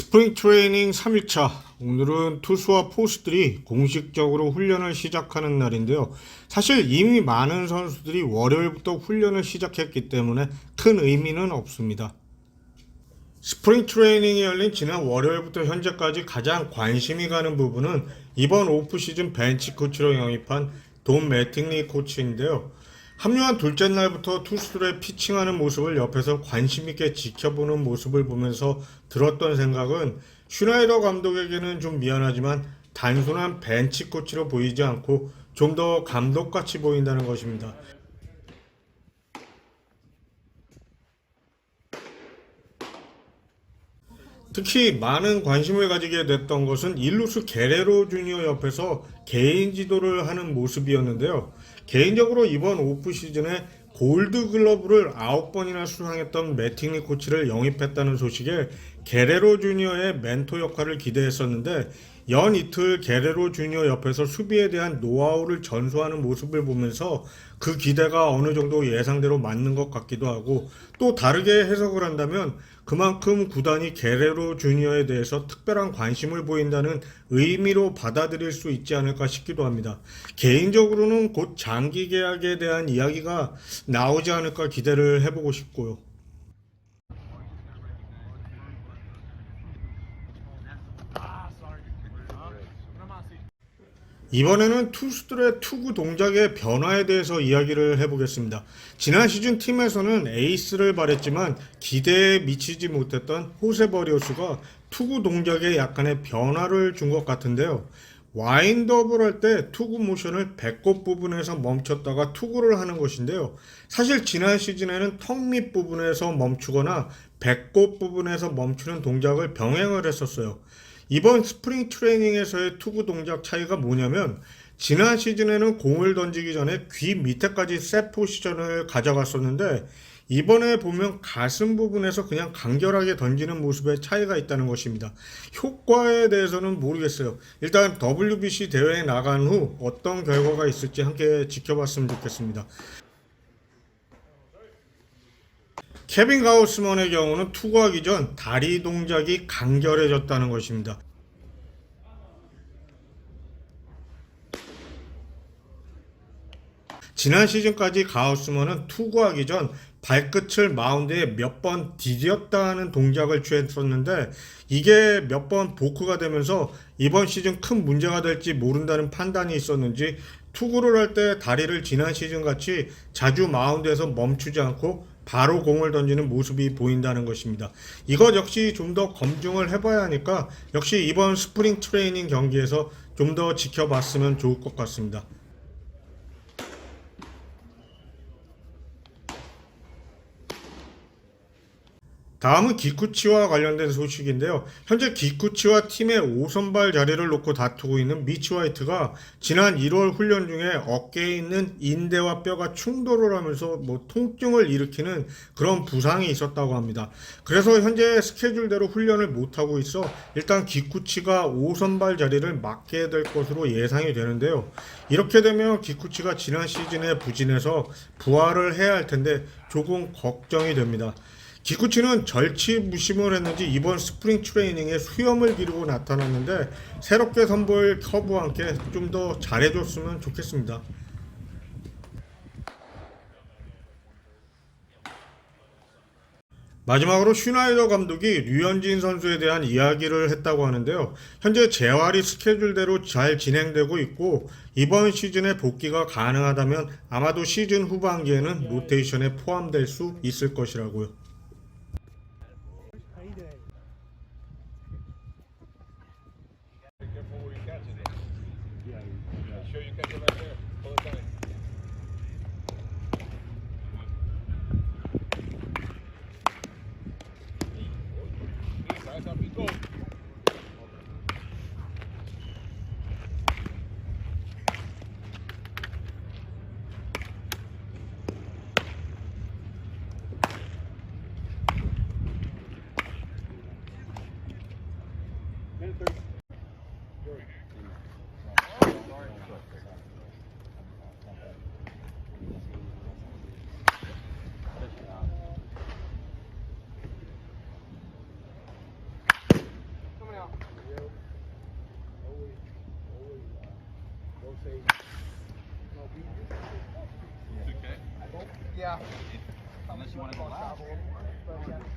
스프링 트레이닝 3일차. 오늘은 투수와 포수들이 공식적으로 훈련을 시작하는 날인데요. 사실 이미 많은 선수들이 월요일부터 훈련을 시작했기 때문에 큰 의미는 없습니다. 스프링 트레이닝이 열린 지난 월요일부터 현재까지 가장 관심이 가는 부분은 이번 오프시즌 벤치 코치로 영입한 돈 매팅리 코치인데요. 합류한 둘째 날부터 투수들의 피칭하는 모습을 옆에서 관심있게 지켜보는 모습을 보면서 들었던 생각은 슈나이더 감독에게는 좀 미안하지만 단순한 벤치 코치로 보이지 않고 좀 더 감독같이 보인다는 것입니다. 특히 많은 관심을 가지게 됐던 것은 일루수 게레로 주니어 옆에서 개인 지도를 하는 모습이었는데요. 개인적으로 이번 오프 시즌에 골드 글러브를 9번이나 수상했던 매팅리 코치를 영입했다는 소식에 게레로 주니어의 멘토 역할을 기대했었는데 연 이틀 게레로 주니어 옆에서 수비에 대한 노하우를 전수하는 모습을 보면서 그 기대가 어느 정도 예상대로 맞는 것 같기도 하고, 또 다르게 해석을 한다면 그만큼 구단이 게레로 주니어에 대해서 특별한 관심을 보인다는 의미로 받아들일 수 있지 않을까 싶기도 합니다. 개인적으로는 곧 장기 계약에 대한 이야기가 나오지 않을까 기대를 해보고 싶고요. 이번에는 투수들의 투구 동작의 변화에 대해서 이야기를 해보겠습니다. 지난 시즌 팀에서는 에이스를 발했지만 기대에 미치지 못했던 호세 버리오스가 투구 동작에 약간의 변화를 준 것 같은데요. 와인드업을 할 때 투구 모션을 배꼽 부분에서 멈췄다가 투구를 하는 것인데요. 사실 지난 시즌에는 턱 밑 부분에서 멈추거나 배꼽 부분에서 멈추는 동작을 병행을 했었어요. 이번 스프링 트레이닝에서의 투구 동작 차이가 뭐냐면, 지난 시즌에는 공을 던지기 전에 귀 밑에까지 셋 포지션을 가져갔었는데 이번에 보면 가슴 부분에서 그냥 간결하게 던지는 모습에 차이가 있다는 것입니다. 효과에 대해서는 모르겠어요. 일단 WBC 대회에 나간 후 어떤 결과가 있을지 함께 지켜봤으면 좋겠습니다. 케빈 가우스먼의 경우는 투구하기 전 다리 동작이 간결해졌다는 것입니다. 지난 시즌까지 가우스먼은 투구하기 전 발끝을 마운드에 몇 번 디뎠다는 동작을 취했었는데 이게 몇 번 보크가 되면서 이번 시즌 큰 문제가 될지 모른다는 판단이 있었는지 투구를 할 때 다리를 지난 시즌 같이 자주 마운드에서 멈추지 않고 바로 공을 던지는 모습이 보인다는 것입니다. 이것 역시 좀 더 검증을 해봐야 하니까 역시 이번 스프링 트레이닝 경기에서 좀 더 지켜봤으면 좋을 것 같습니다. 다음은 기쿠치와 관련된 소식인데요. 현재 기쿠치와 팀의 5선발 자리를 놓고 다투고 있는 미치 화이트가 지난 1월 훈련 중에 어깨에 있는 인대와 뼈가 충돌을 하면서 통증을 일으키는 그런 부상이 있었다고 합니다. 그래서 현재 스케줄대로 훈련을 못하고 있어 일단 기쿠치가 5선발 자리를 맡게 될 것으로 예상이 되는데요. 이렇게 되면 기쿠치가 지난 시즌에 부진해서 부활을 해야 할 텐데 조금 걱정이 됩니다. 기쿠치는 절치무심을 했는지 이번 스프링 트레이닝에 수염을 기르고 나타났는데 새롭게 선보일 커브와 함께 좀 더 잘해줬으면 좋겠습니다. 마지막으로 슈나이더 감독이 류현진 선수에 대한 이야기를 했다고 하는데요. 현재 재활이 스케줄대로 잘 진행되고 있고 이번 시즌에 복귀가 가능하다면 아마도 시즌 후반기에는 로테이션에 포함될 수 있을 것이라고요. Unless you want to go loud.